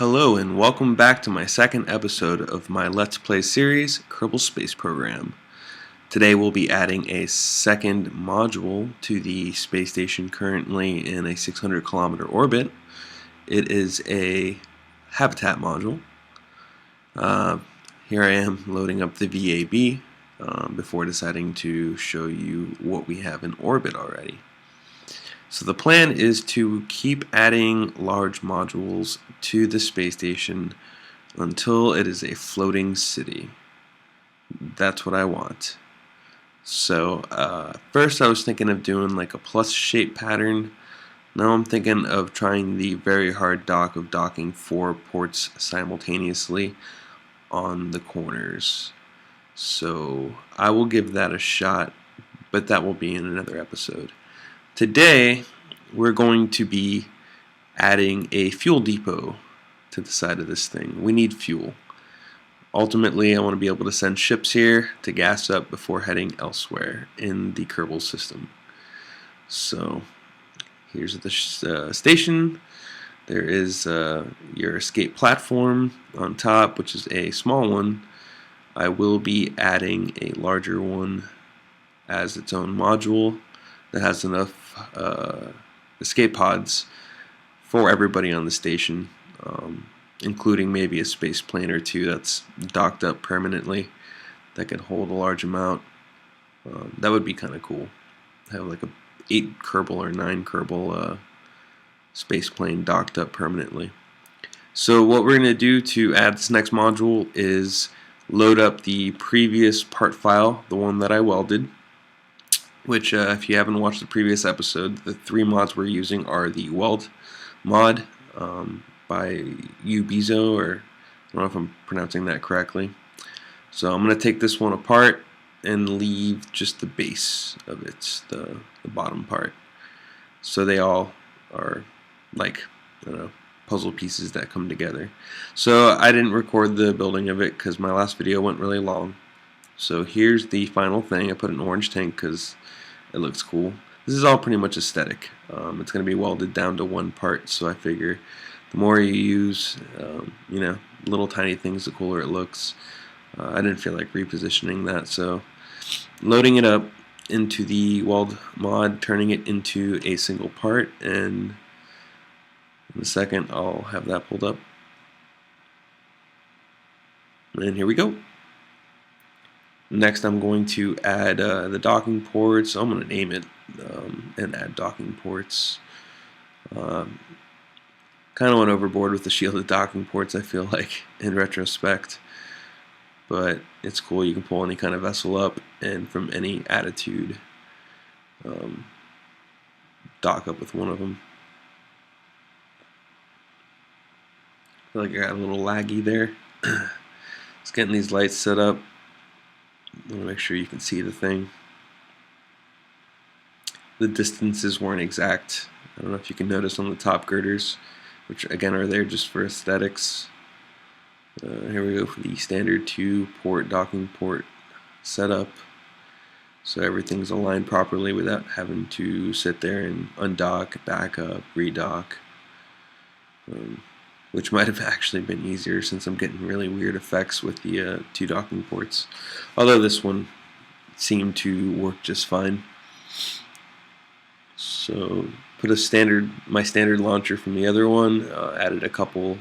Hello and welcome back to my second episode of my Let's Play series, Kerbal Space Program. Today we'll be adding a second module to the space station currently in a 600 kilometer orbit. It is a habitat module. Here I am loading up the VAB before deciding to show you what we have in orbit already. So the plan is to keep adding large modules to the space station until it is a floating city. That's what I want. So first I was thinking of doing like a plus shape pattern. Now I'm thinking of trying the very hard dock of docking 4 ports simultaneously on the corners. So I will give that a shot, but that will be in another episode. Today, we're going to be adding a fuel depot to the side of this thing. We need fuel. Ultimately, I want to be able to send ships here to gas up before heading elsewhere in the Kerbal system. So, here's the station. There is your escape platform on top, which is a small one. I will be adding a larger one as its own module that has enough escape pods for everybody on the station, including maybe a space plane or two that's docked up permanently that can hold a large amount. That would be kind of cool. Have like a 8 Kerbal or 9 Kerbal space plane docked up permanently. So what we're going to do to add this next module is load up the previous part file, the one that I welded, which if you haven't watched the previous episode, the 3 mods we're using are the weld mod by UbioZur, or I don't know if I'm pronouncing that correctly. So I'm going to take this one apart and leave just the base of it, the bottom part. So they all are like, I don't know, puzzle pieces that come together. So I didn't record the building of it because my last video went really long. So here's the final thing. I put an orange tank because it looks cool. This is all pretty much aesthetic. It's going to be welded down to one part, so I figure the more you use, little tiny things, the cooler it looks. I didn't feel like repositioning that, so loading it up into the weld mod, turning it into a single part, and in a second I'll have that pulled up. And here we go. Next I'm going to add the docking ports. I'm going to name it and add docking ports. Kind of went overboard with the shielded docking ports, I feel like, in retrospect. But it's cool. You can pull any kind of vessel up and from any attitude dock up with one of them. I feel like I got a little laggy there. Just getting these lights set up. I want to make sure you can see the thing. The distances weren't exact. I don't know if you can notice on the top girders, which again are there just for aesthetics. Here we go for the standard 2-port docking port setup. So everything's aligned properly without having to sit there and undock, back up, redock. Which might have actually been easier since I'm getting really weird effects with the 2 docking ports. Although this one seemed to work just fine. So put my standard launcher from the other one, added a couple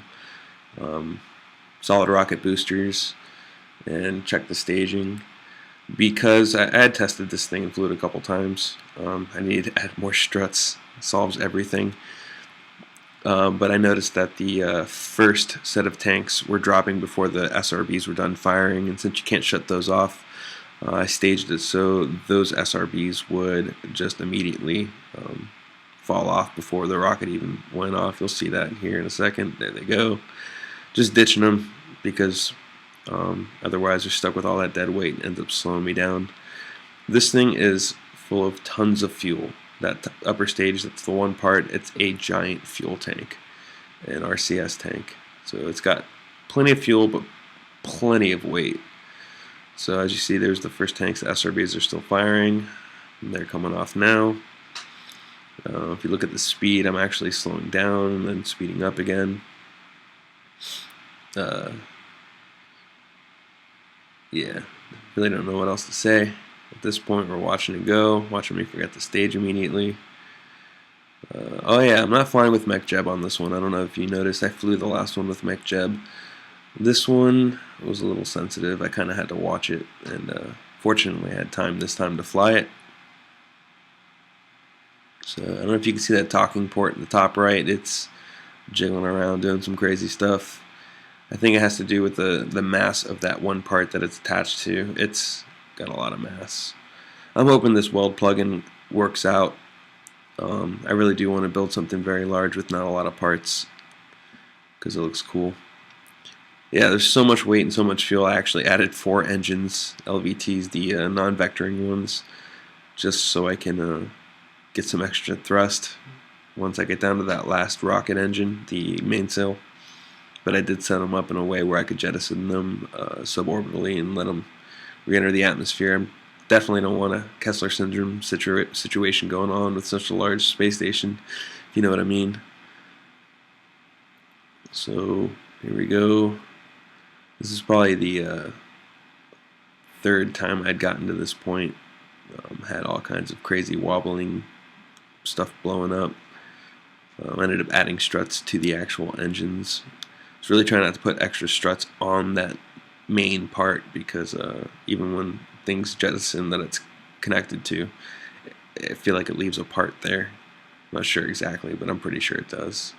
solid rocket boosters, and checked the staging. Because I had tested this thing and flew it a couple times, I needed to add more struts. It solves everything. But I noticed that the first set of tanks were dropping before the SRBs were done firing, and since you can't shut those off, I staged it so those SRBs would just immediately fall off before the rocket even went off. You'll see that here in a second. There they go. Just ditching them because otherwise they're stuck with all that dead weight and ends up slowing me down. This thing is full of tons of fuel. That upper stage, that's the one part, it's a giant fuel tank, an RCS tank. So it's got plenty of fuel, but plenty of weight. So as you see, there's the first tanks. The SRBs are still firing, and they're coming off now. If you look at the speed, I'm actually slowing down and then speeding up again. Yeah, really don't know what else to say. At this point, we're watching it go, watching me forget the stage immediately. Oh yeah, I'm not flying with mechjeb on this one. I don't know if you noticed, I flew the last one with mechjeb. This one was a little sensitive. I kind of had to watch it, and fortunately I had time this time to fly it. So I don't know if you can see that talking port in the top right. It's jiggling around doing some crazy stuff. I think it has to do with the mass of that one part that it's attached to. It's got a lot of mass. I'm hoping this weld plugin works out. I really do want to build something very large with not a lot of parts because it looks cool. Yeah, there's so much weight and so much fuel. I actually added 4 engines, LVTs, the non-vectoring ones, just so I can get some extra thrust once I get down to that last rocket engine, the mainsail. But I did set them up in a way where I could jettison them suborbitally and let them re-enter the atmosphere. I definitely don't want a Kessler syndrome situation going on with such a large space station, if you know what I mean. So here we go. This is probably the 3rd time I'd gotten to this point. Had all kinds of crazy wobbling stuff blowing up. I ended up adding struts to the actual engines. I was really trying not to put extra struts on that main part because even when things jettison that it's connected to, I feel like it leaves a part there. I'm not sure exactly, but I'm pretty sure it does.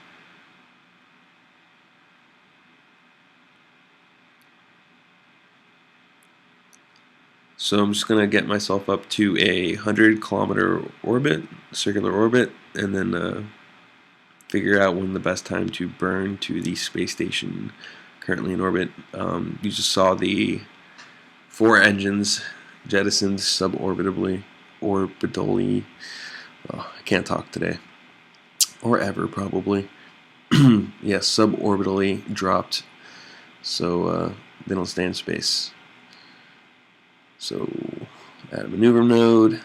So I'm just going to get myself up to a 100-kilometer orbit, circular orbit, and then figure out when the best time to burn to the space station currently in orbit. You just saw the 4 engines jettisoned suborbitally, orbitally. Oh, I can't talk today, or ever probably. Yeah, suborbitally dropped, so they don't stay in space. So add a maneuver node.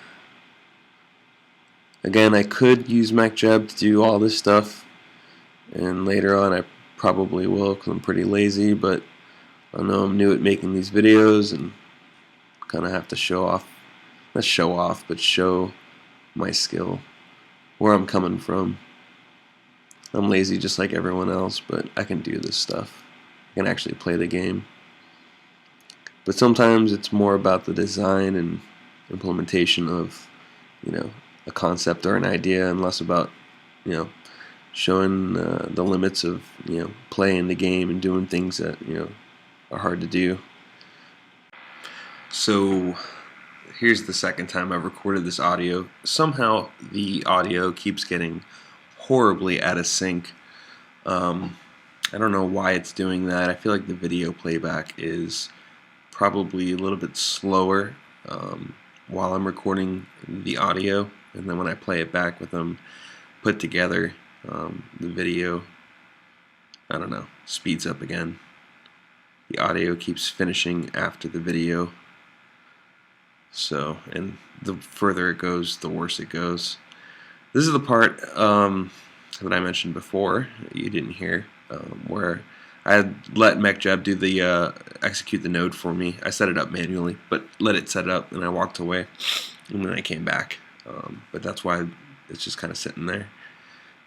Again, I could use mechjeb to do all this stuff, and later on I probably will because I'm pretty lazy, but I know I'm new at making these videos and kind of have to show off, not show off, but show my skill, where I'm coming from. I'm lazy just like everyone else, but I can do this stuff. I can actually play the game. But sometimes it's more about the design and implementation of, a concept or an idea, and less about, showing the limits of, playing the game and doing things that, are hard to do. So here's the 2nd time I've recorded this audio. Somehow the audio keeps getting horribly out of sync. I don't know why it's doing that. I feel like the video playback is probably a little bit slower while I'm recording the audio, and then when I play it back with them put together, the video, I don't know, speeds up again. The audio keeps finishing after the video, so, and the further it goes, the worse it goes. This is the part that I mentioned before that you didn't hear, where I had let mechjeb do the execute the node for me. I set it up manually, but let it set it up, and I walked away, and then I came back. But that's why it's just kind of sitting there.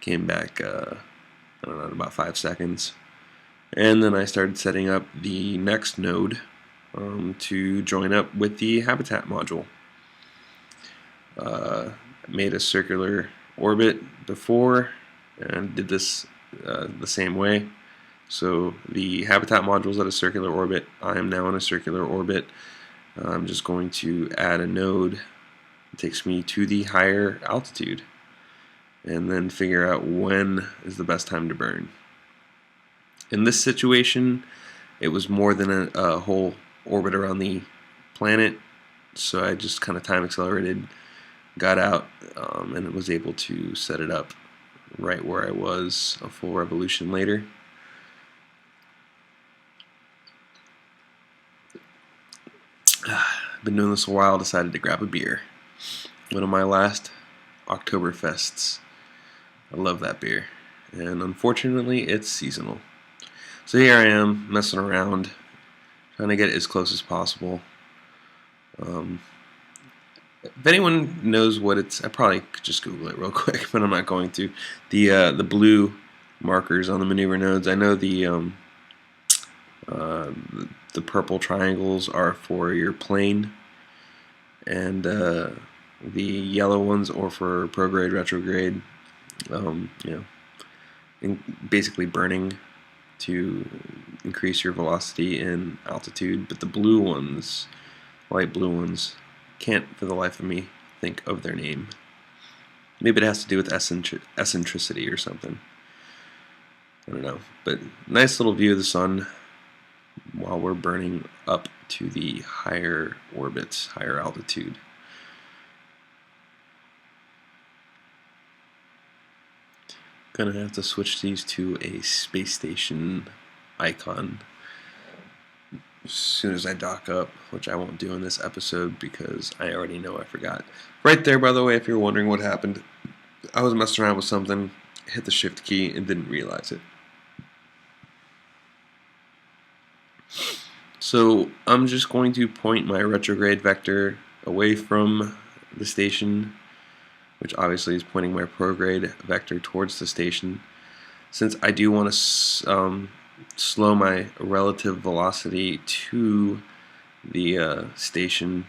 Came back, I don't know, in about 5 seconds, and then I started setting up the next node to join up with the habitat module. Made a circular orbit before and did this the same way. So the habitat module is at a circular orbit. I am now in a circular orbit. I'm just going to add a node that takes me to the higher altitude, and then figure out when is the best time to burn. In this situation, it was more than a whole orbit around the planet, so I just kind of time accelerated, got out, and was able to set it up right where I was a full revolution later. Been doing this a while, decided to grab a beer. One of my last Oktoberfests. I love that beer, and unfortunately it's seasonal. So here I am messing around, trying to get as close as possible. If anyone knows what it's, I probably could just Google it real quick, but I'm not going to. The blue markers on the maneuver nodes. I know the purple triangles are for your plane, and the yellow ones are for prograde, retrograde. Basically burning to increase your velocity and altitude. But the blue ones, light blue ones, can't for the life of me think of their name. Maybe it has to do with eccentricity or something. I don't know. But nice little view of the sun while we're burning up to the higher orbits, higher altitude. Gonna have to switch these to a space station icon as soon as I dock up, which I won't do in this episode because I already know I forgot. Right there, by the way, if you're wondering what happened, I was messing around with something, hit the shift key, and didn't realize it. So I'm just going to point my retrograde vector away from the station, which obviously is pointing my prograde vector towards the station. Since I do want to slow my relative velocity to the station,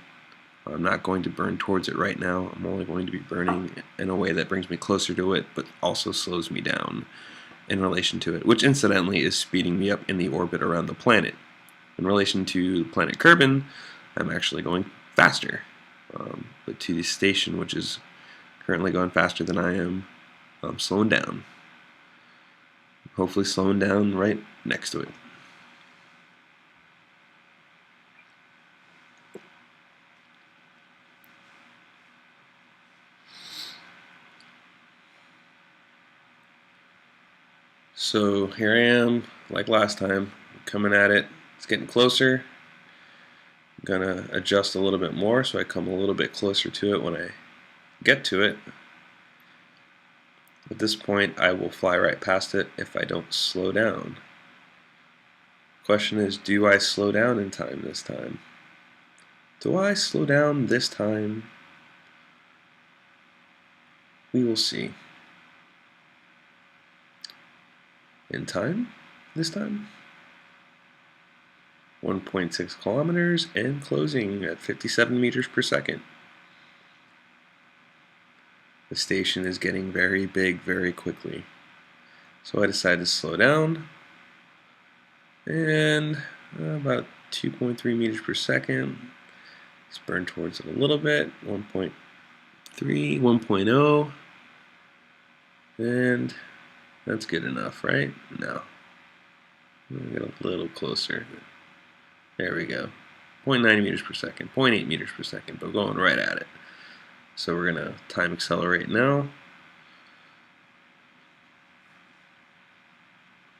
I'm not going to burn towards it right now. I'm only going to be burning in a way that brings me closer to it, but also slows me down in relation to it, which incidentally is speeding me up in the orbit around the planet. In relation to planet Kerbal, I'm actually going faster, but to the station, which is currently going faster than I am, I'm slowing down. Hopefully slowing down right next to it. So here I am, like last time, coming at it. It's getting closer. I'm gonna adjust a little bit more so I come a little bit closer to it when I get to it. At this point, I will fly right past it if I don't slow down. Question is, do I slow down in time this time? Do I slow down this time? We will see. In time this time? 1.6 kilometers and closing at 57 meters per second. The station is getting very big very quickly. So I decided to slow down, and about 2.3 meters per second. Let's burn towards it a little bit. 1.3, 1.0, and that's good enough, right? No. Get a little closer. There we go. 0.9 meters per second, 0.8 meters per second, but going right at it. So we're going to time accelerate now.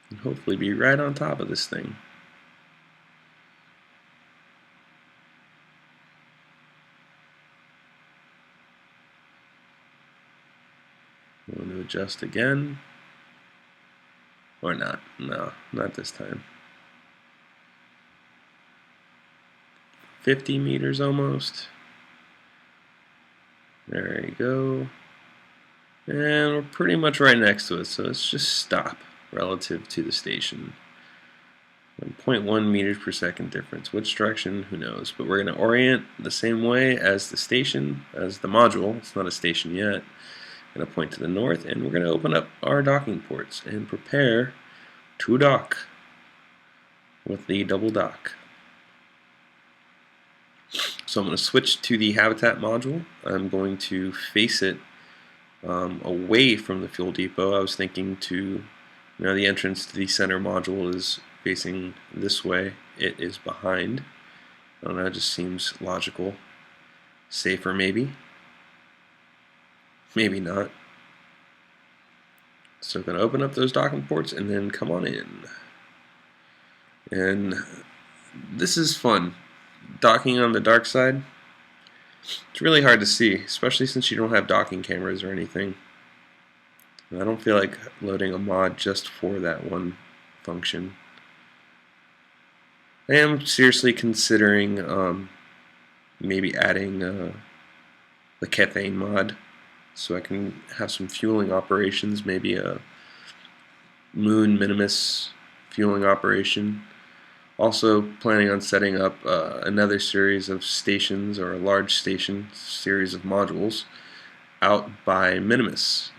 And hopefully be right on top of this thing. I'm going to adjust again. Or not. No, not this time. 50 meters almost. There you go. And we're pretty much right next to it, so let's just stop relative to the station. 1.1 meters per second difference. Which direction? Who knows? But we're going to orient the same way as the station, as the module. It's not a station yet. Going to point to the north, and we're going to open up our docking ports and prepare to dock with the double dock. So I'm going to switch to the habitat module. I'm going to face it away from the fuel depot. I was thinking the entrance to the center module is facing this way. It is behind. I don't know, it just seems logical. Safer maybe. Maybe not. So I'm going to open up those docking ports and then come on in. And this is fun. Docking on the dark side, it's really hard to see, especially since you don't have docking cameras or anything. And I don't feel like loading a mod just for that one function. I am seriously considering maybe adding the methane mod, so I can have some fueling operations, maybe a moon minimus fueling operation. Also planning on setting up another series of stations, or a large station series of modules out by Minimus,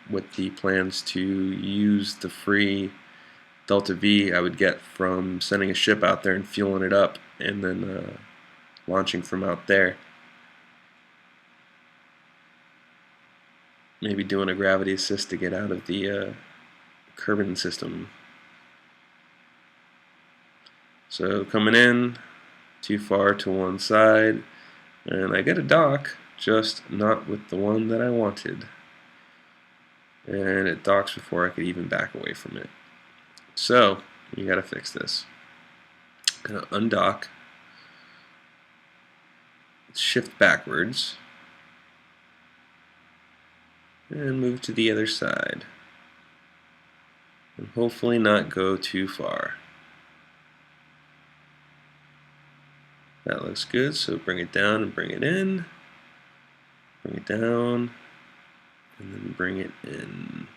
with the plans to use the free Delta V I would get from sending a ship out there and fueling it up and then launching from out there. Maybe doing a gravity assist to get out of the Kerbal system. So coming in too far to one side, and I get a dock, just not with the one that I wanted. And it docks before I could even back away from it. So you gotta fix this. Gonna undock, shift backwards, and move to the other side. And hopefully not go too far. That looks good, so bring it down and bring it in. Bring it down, and then bring it in.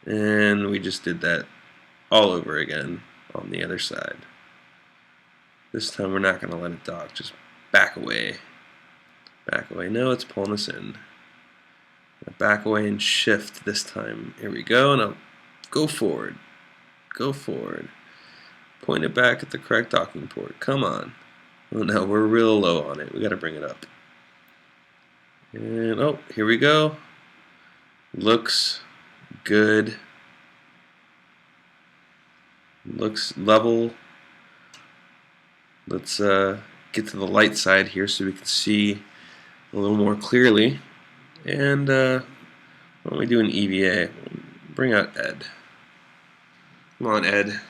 And we just did that all over again on the other side. This time we're not going to let it dock, just back away. Back away. No, it's pulling us in. Back away and shift this time. Here we go, and I'll go forward. Go forward. Point it back at the correct docking port. Come on. Oh no, we're real low on it. We got to bring it up. And oh, here we go. Looks good. Looks level. Let's get to the light side here so we can see a little more clearly. And why don't we do an EVA? Bring out Ed. Come on, Ed.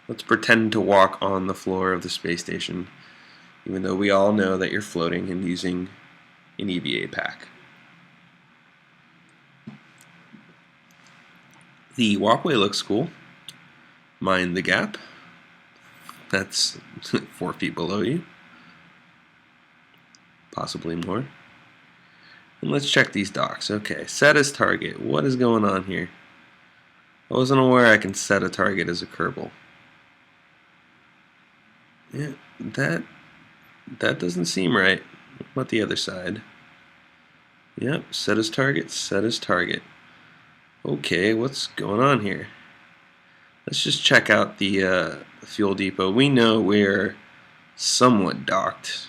Let's pretend to walk on the floor of the space station, even though we all know that you're floating and using an EVA pack. The walkway looks cool. Mind the gap. That's 4 feet below you. Possibly more. And let's check these docks. Okay, set as target. What is going on here? I wasn't aware I can set a target as a Kerbal. Yeah, that doesn't seem right. What about the other side? Yep, set as target, set as target. Okay, what's going on here? Let's just check out the fuel depot. We know we're somewhat docked.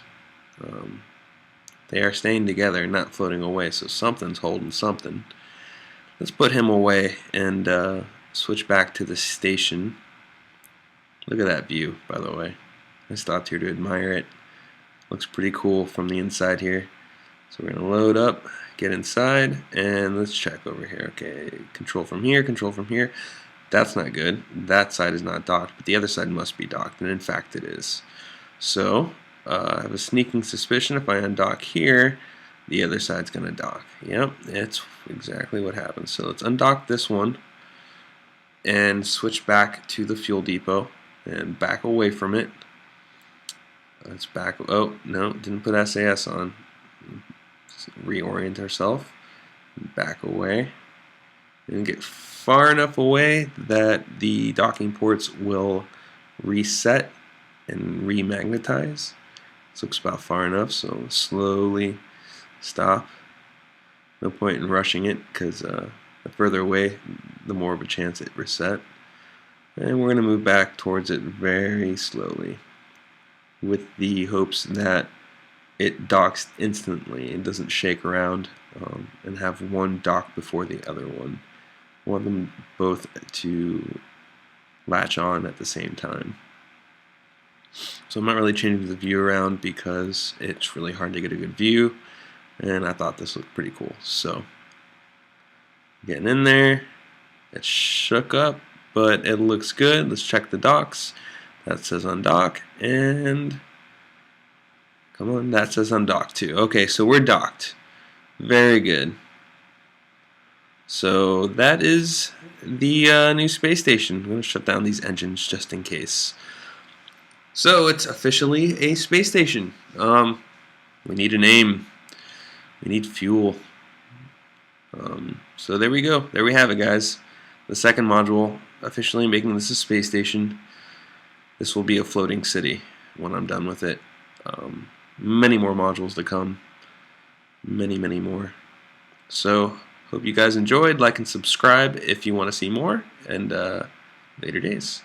They are staying together, not floating away, so something's holding something. Let's put him away and switch back to the station. Look at that view, by the way. I stopped here to admire it. Looks pretty cool from the inside here. So we're going to load up, get inside, and let's check over here. Okay, control from here, control from here. That's not good. That side is not docked, but the other side must be docked, and in fact it is. So I have a sneaking suspicion if I undock here, the other side's going to dock. Yep, it's exactly what happens. So let's undock this one and switch back to the fuel depot and back away from it. Let's back. Oh no, didn't put SAS on. Let's reorient ourselves. Back away and get far enough away that the docking ports will reset and remagnetize. This looks about far enough, so slowly stop. No point in rushing it because the further away, the more of a chance it reset. And we're going to move back towards it very slowly, with the hopes that it docks instantly and doesn't shake around and have one dock before the other one. I want them both to latch on at the same time. So I'm not really changing the view around because it's really hard to get a good view, and I thought this looked pretty cool. So getting in there, it's shook up, but it looks good. Let's check the docks. That says undock, and come on, that says undock too. Okay, so we're docked. Very good. So that is the new space station. I'm going to shut down these engines just in case. So it's officially a space station. We need a name. We need fuel. So there we go. There we have it, guys. The second module, officially making this a space station. This will be a floating city when I'm done with it. Many more modules to come. Many, many more. So hope you guys enjoyed. Like and subscribe if you want to see more. And later days.